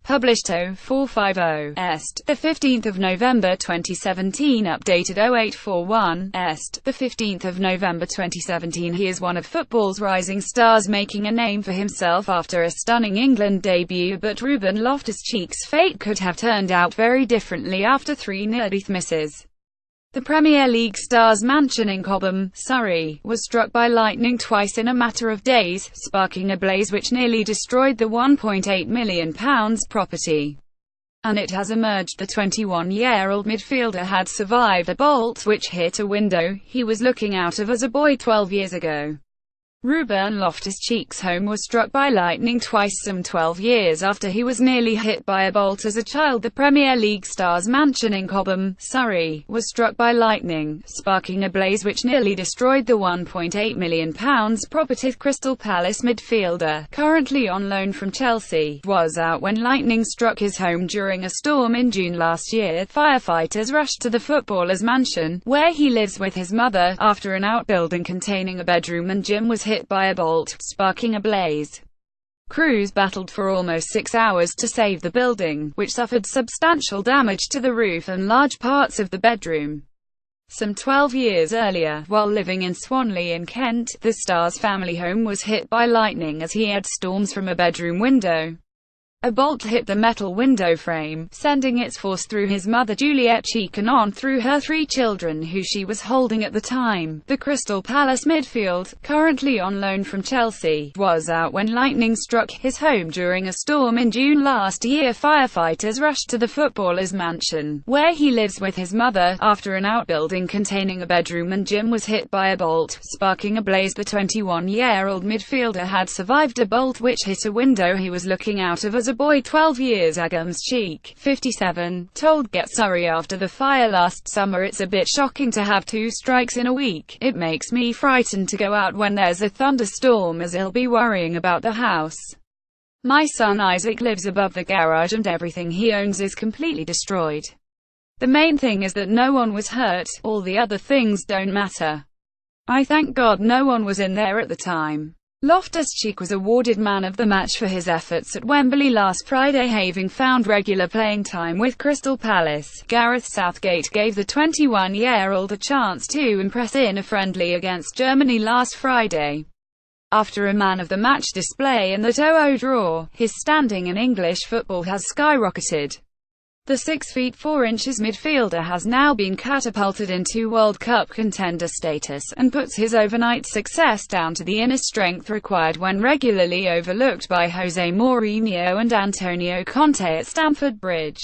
Published 0450 Est. 15 November 2017. Updated 0841 Est. 15 November 2017. He is one of football's rising stars, making a name for himself after a stunning England debut, but Ruben LoftusCheeks' fate could have turned out very differently after 3-0 misses. The Premier League star's mansion in Cobham, Surrey, was struck by lightning twice in a matter of days, sparking a blaze which nearly destroyed the £1.8 million property. And it has emerged the 21-year-old midfielder had survived a bolt which hit a window he was looking out of as a boy 12 years ago. Ruben LoftusCheeks' home was struck by lightning twice some 12 years after he was nearly hit by a bolt as a child. The Premier League star's mansion in Cobham, Surrey, was struck by lightning, sparking a blaze which nearly destroyed the £1.8 million property. Crystal Palace midfielder, currently on loan from Chelsea, was out when lightning struck his home during a storm in June last year. Firefighters rushed to the footballer's mansion, where he lives with his mother, after an outbuilding containing a bedroom and gym was hit by a bolt, sparking a blaze. Crews battled for almost 6 hours to save the building, which suffered substantial damage to the roof and large parts of the bedroom. Some 12 years earlier, while living in Swanley in Kent, the star's family home was hit by lightning as he had storms from a bedroom window. A bolt hit the metal window frame, sending its force through his mother Juliet Cheek and on through her 3 children who she was holding at the time. The Crystal Palace midfield, currently on loan from Chelsea, was out when lightning struck his home during a storm in June last year. Firefighters rushed to the footballer's mansion, where he lives with his mother, after an outbuilding containing a bedroom and gym was hit by a bolt, sparking a blaze. The 21-year-old midfielder had survived a bolt which hit a window he was looking out of as a boy 12 years ago. Cheek, 57, told Get Surrey after the fire last summer, "It's a bit shocking to have 2 strikes in a week. It makes me frightened to go out when there's a thunderstorm, as I'll be worrying about the house. My son Isaac lives above the garage and everything he owns is completely destroyed. The main thing is that no one was hurt, all the other things don't matter. I thank God no one was in there at the time." Loftus-Cheek was awarded Man of the Match for his efforts at Wembley last Friday, having found regular playing time with Crystal Palace. Gareth Southgate gave the 21-year-old a chance to impress in a friendly against Germany last Friday. After a Man of the Match display and the 2-0 draw, his standing in English football has skyrocketed. The 6 feet 4 inches midfielder has now been catapulted into World Cup contender status, and puts his overnight success down to the inner strength required when regularly overlooked by Jose Mourinho and Antonio Conte at Stamford Bridge.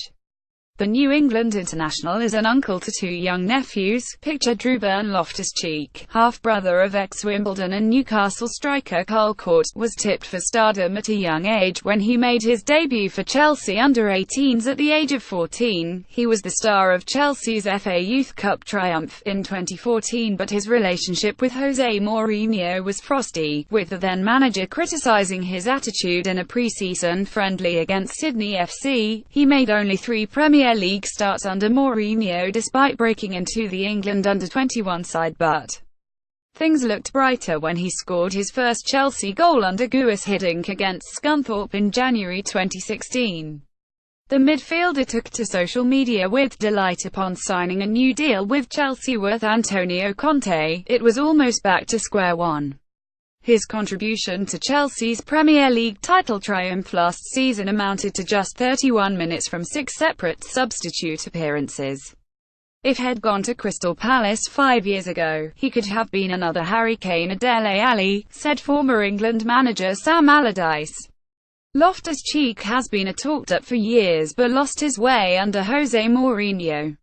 The New England international is an uncle to 2 young nephews. Pictured Ruben LoftusCheek, half-brother of ex-Wimbledon and Newcastle striker Carl Court, was tipped for stardom at a young age when he made his debut for Chelsea under-18s at the age of 14. He was the star of Chelsea's FA Youth Cup triumph in 2014, but his relationship with Jose Mourinho was frosty, with the then-manager criticising his attitude in a pre-season friendly against Sydney FC. He made only 3 Premier League starts under Mourinho despite breaking into the England under-21 side, but things looked brighter when he scored his first Chelsea goal under Guus Hiddink against Scunthorpe in January 2016. The midfielder took to social media with delight upon signing a new deal with Chelsea with Antonio Conte. "It was almost back to square one." His contribution to Chelsea's Premier League title triumph last season amounted to just 31 minutes from 6 separate substitute appearances. If he'd gone to Crystal Palace 5 years ago, he could have been another Harry Kane or Dele Alli, said former England manager Sam Allardyce. Loftus-Cheek has been a talked up for years but lost his way under Jose Mourinho.